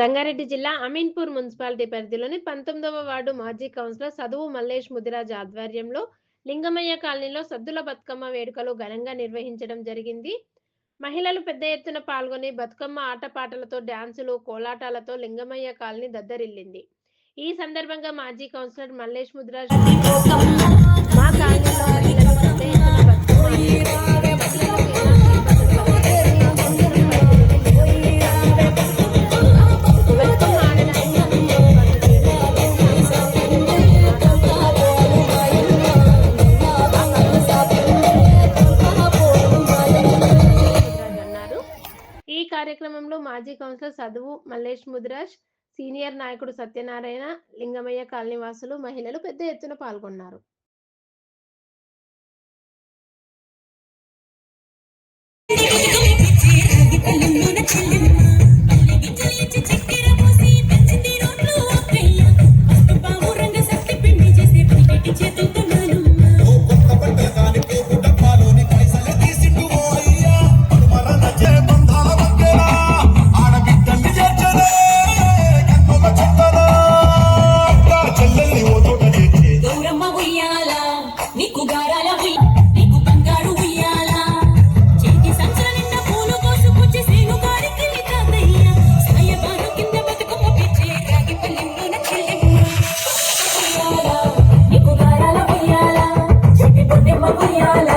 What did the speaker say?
సంగారెడ్డి జిల్లా అమీన్పూర్ మున్సిపాలిటీ పరిధిలోని 19వ వార్డు మాజీ కౌన్సిలర్ సదువు మల్లేష్ ముదిరాజ్ ఆధ్వర్యంలో లింగమయ్య కాలనీలో సద్దుల బతుకమ్మ వేడుకలు ఘనంగా నిర్వహించడం జరిగింది. మహిళలు పెద్ద ఎత్తున పాల్గొని బతుకమ్మ ఆటపాటలతో, డాన్సులు, కోలాటాలతో లింగమయ్య కాలనీ దద్దరిల్లింది. ఈ సందర్భంగా మాజీ కౌన్సిలర్ మల్లేష్ ముదిరాజ్ మా కాలనీలో మహిళలు పెద్ద ఎత్తున బతుకమ్మ ఈ కార్యక్రమంలో మాజీ కౌన్సిలర్ సదువు మల్లేష్ ముదిరాజ్, సీనియర్ నాయకుడు సత్యనారాయణ, లింగమయ్య కాలనీ వాసులు, మహిళలు పెద్ద ఎత్తున పాల్గొన్నారు. Maria